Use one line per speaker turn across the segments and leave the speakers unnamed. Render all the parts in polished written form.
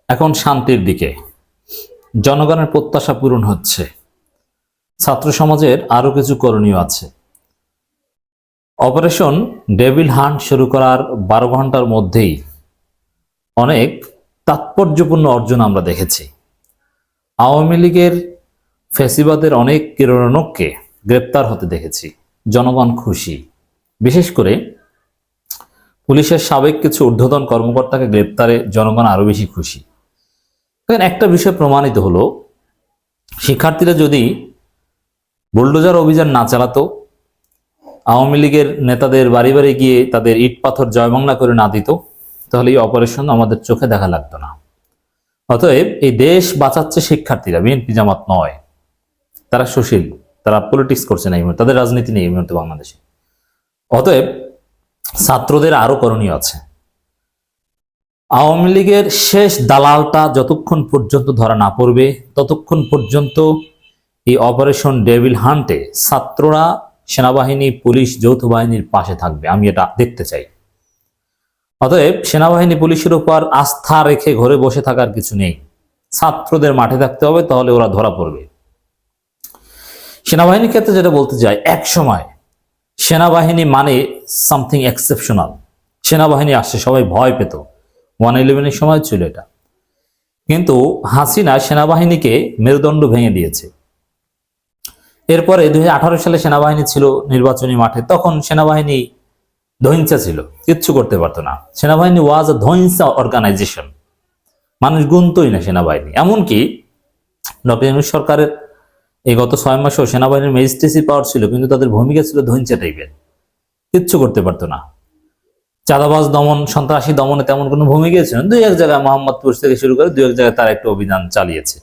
এখন শান্তির দিকে, জনগণের প্রত্যাশা পূরণ হচ্ছে, ছাত্র সমাজের আরো কিছু করণীয় আছে। অপারেশন ডেভিল হান্ট শুরু করার 12 ঘন্টার মধ্যেই অনেক তাৎপর্যপূর্ণ অর্জন আমরা দেখেছি। আওয়ামী লীগের ফ্যাসিবাদের অনেক কিরণককে গ্রেপ্তার হতে দেখেছি, জনগণ খুশি। বিশেষ করে পুলিশের সাবেক কিছু ঊর্ধ্বতন কর্মকর্তাকে গ্রেপ্তারে জনগণ আরো বেশি খুশি। একটা বিষয় প্রমাণিত হলো, শিক্ষার্থীরা যদি বুলডোজার অভিযান না চালাতো, আওয়ামী লীগের নেতাদের বাড়ি বাড়ি গিয়ে তাদের ইট পাথর জয়বাংলা করে না দিত, তাহলে এই অপারেশন আমাদের চোখে দেখা লাগতো না। অতএব এই দেশ বাঁচাচ্ছে শিক্ষার্থীরা, বিএনপি জামাত নয়। তারা সুশীল, তারা পলিটিক্স করছে না এই মুহূর্তে, তাদের রাজনীতি নেই এই মুহূর্তে বাংলাদেশে। অতএব ছাত্রদের আরো করণীয় আছে। আওয়ামী লীগের শেষ দালালটা যতক্ষণ পর্যন্ত ধরা না পড়বে, ততক্ষণ পর্যন্ত এই অপারেশন ডেভিল হান্টে ছাত্ররা সেনাবাহিনী, পুলিশ, যৌথ বাহিনীর পাশে থাকবে। আমি এটা দেখতে চাই। অতএব সেনাবাহিনী, পুলিশের উপর আস্থা রেখে ঘরে বসে থাকার কিছু নেই। ছাত্রদের মাঠে থাকতে হবে, তাহলে ওরা ধরা পড়বে। সেনাবাহিনীর ক্ষেত্রে যেটা বলতে চাই, এক সময় সেনাবাহিনী মানে সামথিং এক্সেপশনাল। সেনাবাহিনী আসছে, সবাই ভয় পেত। 111-এর সময় ছিল এটা। কিন্তু হাসিনা সেনাবাহিনীকে মেরুদণ্ড ভেঙে দিয়েছে। এরপরে 2018 সালে সেনাবাহিনী ছিল নির্বাচনী মাঠে, তখন সেনাবাহিনী ধৈঞ্চা ছিল, কিচ্ছু করতে পারতো না। সেনাবাহিনী ওয়াজ আ ধৈঞ্চা অর্গানাইজেশন, মানুষ গুনতই না সেনাবাহিনী। এমনকি ডক্টর ইউনূস সরকারের এই গত 6 মাসেও সেনাবাহিনীর ম্যাজিস্ট্রেসি পাওয়ার ছিল, কিন্তু তাদের ভূমিকা ছিল ধৈঞ্চা টাইপের, কিচ্ছু করতে পারতো না। চাঁদাবাজ দমন, সন্ত্রাসী দমনে তেমন কোনো ভূমিকা ছিল না। 2-1 জায়গায় মোহাম্মদপুর থেকে শুরু করে 2-1 জায়গায় তারা একটা অভিযান চালিয়েছে।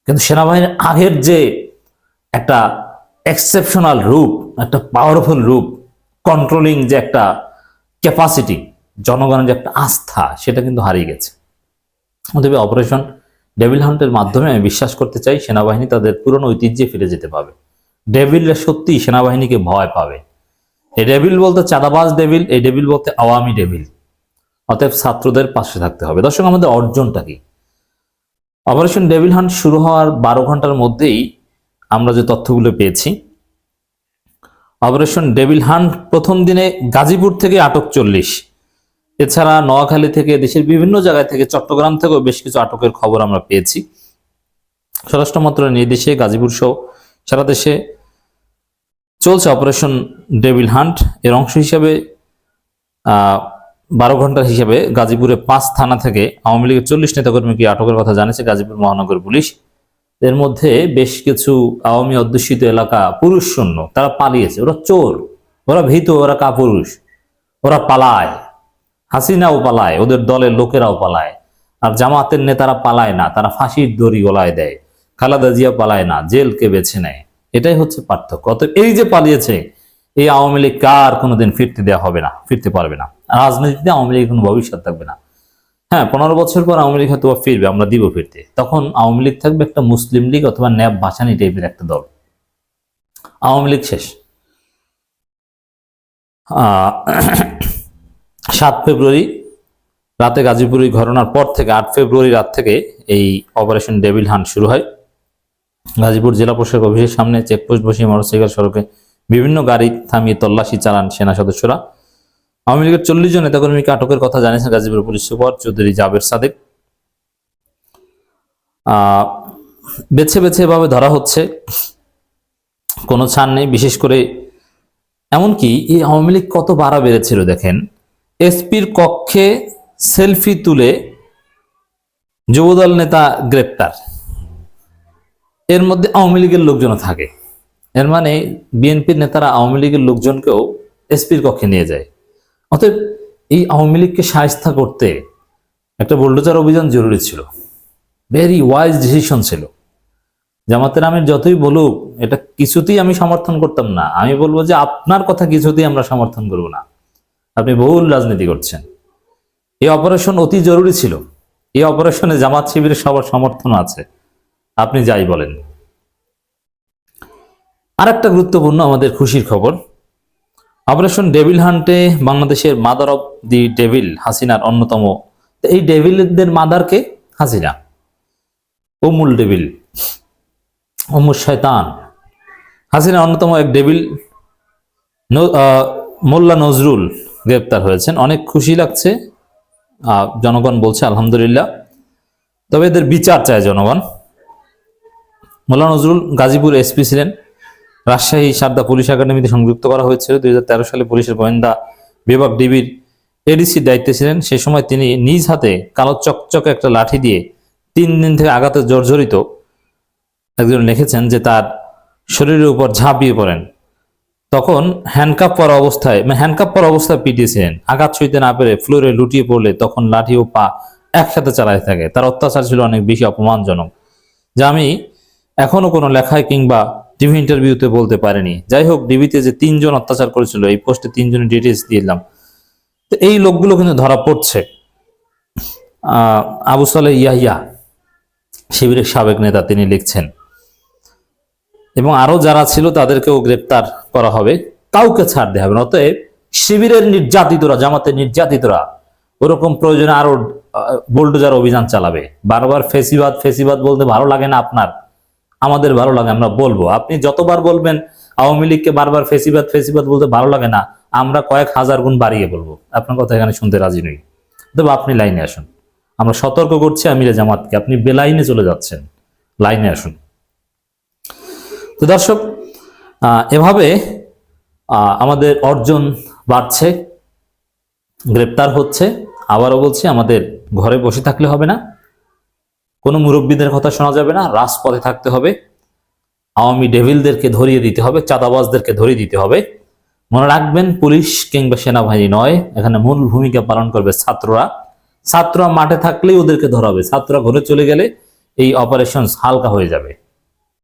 কিন্তু সেনাবাহিনীর আগের যে একটা এক্সেপশনাল রূপ, একটা পাওয়ারফুল রূপ, কন্ট্রোলিং যে একটা ক্যাপাসিটি, জনগণের যে একটা আস্থা, সেটা কিন্তু হারিয়ে গেছে। তবে অপারেশন ডেভিল হান্টের মাধ্যমে আমি বিশ্বাস করতে চাই সেনাবাহিনী তাদের পুরনো ঐতিহ্যে ফিরে যেতে পারবে। ডেভিলরা সত্যি সেনাবাহিনীকে ভয় পাবে। এই ডেভিল বলতে চাঁদাবাজ ডেভিল, এই ডেভিল বলতে আওয়ামী ডেভিল। অতএব ছাত্রদের পাশে থাকতে হবে। দর্শক, আমাদের অর্জনটা কি? অপারেশন ডেভিল হান্ট শুরু হওয়ার 12 ঘন্টার মধ্যেই আমরা যে তথ্যগুলো পেয়েছি, অপারেশন ডেভিল হান্ট প্রথম দিনে গাজীপুর থেকে আটক 40, এছাড়া নোয়াখালী থেকে, দেশের বিভিন্ন জায়গায় থেকে, চট্টগ্রাম থেকেও বেশ কিছু আটকের খবর আমরা পেয়েছি। স্বরাষ্ট্র মন্ত্রণালয়ের নির্দেশে গাজীপুর সহ সারা দেশে চলছে অপারেশন ডেভিল হান্ট। এর অংশ হিসাবে 12 ঘন্টার হিসাবে গাজীপুরে 5 থানা থেকে আওয়ামী লীগের 40 নেতাকর্মীকে আটকের কথা জানিয়েছে গাজীপুর মহানগর পুলিশ। এর মধ্যে বেশ কিছু আওয়ামী অধ্যুষিত এলাকা পুরুষ শূন্য, তারা পালিয়েছে। ওরা চোর, ওরা ভীত, ওরা কাপুরুষ, ওরা পালায়। হাসিনাও পালায়, ওদের দলের লোকেরাও পালায়। আর জামাতের নেতারা পালায় না, তারা ফাঁসির দড়ি গলায় দেয়। খালেদা জিয়া পালায় না, জেলকে বেছে নেয়। এটাই হচ্ছে পার্থক্য। অতএব এই যে পালিয়েছে, এই আওয়ামী লীগ কার কোনোদিন ফিরতে দেওয়া হবে না, ফিরতে পারবে না। রাজনীতিতে আওয়ামী লীগের কোনো ভবিষ্যৎ থাকবে না। হ্যাঁ, 15 বছর পর আওয়ামী লীগ হয়তো ফিরবে, আমরা দিব ফিরতে। তখন আওয়ামী লীগ থাকবে একটা মুসলিম লীগ অথবা ন্যাব বাছানি টাইপের একটা দল। আওয়ামী লীগ শেষ। 7 ফেব্রুয়ারি রাতে গাজীপুরের ঘটনার পর থেকে 8 ফেব্রুয়ারি রাত থেকে এই অপারেশন ডেভিল হান্ট শুরু হয়। গাজীপুর জেলা প্রশাসক অফিসের সামনে চেকপোস্ট বসিয়ে মোটরসাইকেল সড়কে বিভিন্ন গাড়ি থামিয়ে তল্লাশি চালান সেনা সদস্যরা। আওয়ামী লীগের 40 জন নেতাকর্মীকে আটকের কথা জানিয়েছেন গাজীপুর পুলিশ সুপার চৌধুরী জাবের সাদেক। বেছে বেছে এভাবে ধরা হচ্ছে, কোনো ছাড় নেই। বিশেষ করে এমনকি এই আওয়ামী লীগ কত বাড়া বেড়েছিল দেখেন। এসপির কক্ষে সেলফি তুলে যুবদল নেতা গ্রেপ্তার, এর মধ্যে আওয়ামী লীগের লোকজনও থাকে। এর মানে বিএনপির নেতারা আওয়ামী লীগের লোকজনকেও এসপির কক্ষে নিয়ে যায়। অতএব এই আওয়ামী লীগকে শায়েস্তা করতে একটা বুলডোজার অভিযান জরুরি ছিল, ভেরি ওয়াইজ ডিসিশন ছিল। জামাতের আমির যতই বলুক, এটা কিছুতেই আমি সমর্থন করতাম না। আমি বলবো যে আপনার কথা কিছুতেই আমরা সমর্থন করব না, আপনি ভুল রাজনীতি করছেন। এই অপারেশন অতি জরুরি ছিল। এই অপারেশনে জামাত শিবিরের সবার সমর্থন আছে, আপনি যাই বলেন। আর একটা গুরুত্বপূর্ণ আমাদের খুশির খবর, অপারেশন ডেভিল হান্টে বাংলাদেশের মাদার অব দি ডেভিল হাসিনার অন্যতম। এই ডেভিলদের মাদারকে হাসিনা, উম্মুল ডেভিল, উম্মুল শয়তান। হাসিনা অন্যতম এক ডেভিল। মোল্লা নজরুল গ্রেপ্তার হয়েছেন, অনেক খুশি লাগছে, জনগণ বলছে আলহামদুলিল্লাহ। তবে এদের বিচার চায় জনগণ। মোল্লা নজরুল গাজীপুর এসপি ছিলেন, রাজশাহী সারদা পুলিশ একাডেমিতে সংযুক্ত করা হয়েছিল। 2013 সালে পুলিশের গোয়েন্দা বিভাগ ডিবির এডিসির দায়িত্বে ছিলেন। সেই সময় তিনি নিজ হাতে কালো চকচকে একটা লাঠি দিয়ে 3 দিন থেকে আঘাতে জর্জরিত একজন লিখেছেন যে তার শরীরের উপর ঝাঁপিয়ে পড়েন। তখন হ্যান্ডকাপ পরা অবস্থায় পিটিয়েছিলেন। আঘাত সইতে না পেরে ফ্লোরে লুটিয়ে পড়লে তখন লাঠি ও পা একসাথে চালাতে থাকে। তার অত্যাচার ছিল অনেক বেশি অপমানজনক, যা আমি এখনো কোনো লেখায় কিংবা টিভি ইন্টারভিউতে বলতে পারিনি। যাই হোক, ডিবিতে যে 3 জন অত্যাচার করেছিল, এই পোস্টে 3 জনের ডিটেলস দিলাম। তো এই লোকগুলো কিন্তু ধরা পড়ছে। আবু সালেহ ইয়াহিয়া শিবিরের সাবেক নেতা, তিনি লিখছেন, এবং আরো যারা ছিল তাদেরকেও গ্রেপ্তার করা হবে, কাউকে ছাড় দেওয়া হবে না। অতএব শিবিরের নির্যাতিতরা, জামাতের নির্যাতিতরা ওরকম প্রয়োজনে আরো বোল্ডোজার অভিযান চালাবে। বারবার ফেসিবাদ বলতে ভালো লাগে না আপনার, আমাদের ভালো লাগে, আমরা বলবো। আপনি যতবার বলবেন আওয়ামী লীগকে বারবার ফেসিবাদ বলতে ভালো লাগে না, আমরা কয়েক হাজার গুণ বাড়িয়ে বলবো। আপনার কথা এখানে শুনতে রাজি নই। তবে আপনি লাইনে আসুন, আমরা সতর্ক করছি আমিরে জামাতকে, আপনি বেলাইনে চলে যাচ্ছেন, লাইনে আসুন। তো দর্শক, এভাবে আমাদের অর্জন বাড়ছে, গ্রেপ্তার হচ্ছে। আবারও বলছি, আমাদের ঘরে বসে থাকলে হবে না, কোনো মুরব্বীদের কথা শোনা যাবে না, রাজপথে থাকতে হবে। আওয়ামী ডেভিলদেরকে ধরিয়ে দিতে হবে, চাঁদাবাজদেরকে ধরিয়ে দিতে হবে। মনে রাখবেন, পুলিশ কিংবা সেনাবাহিনী নয়, এখানে মূল ভূমিকা পালন করবে ছাত্ররা মাঠে থাকলেই ওদেরকে ধরা হবে। ছাত্ররা ঘরে চলে গেলে এই অপারেশন হালকা হয়ে যাবে।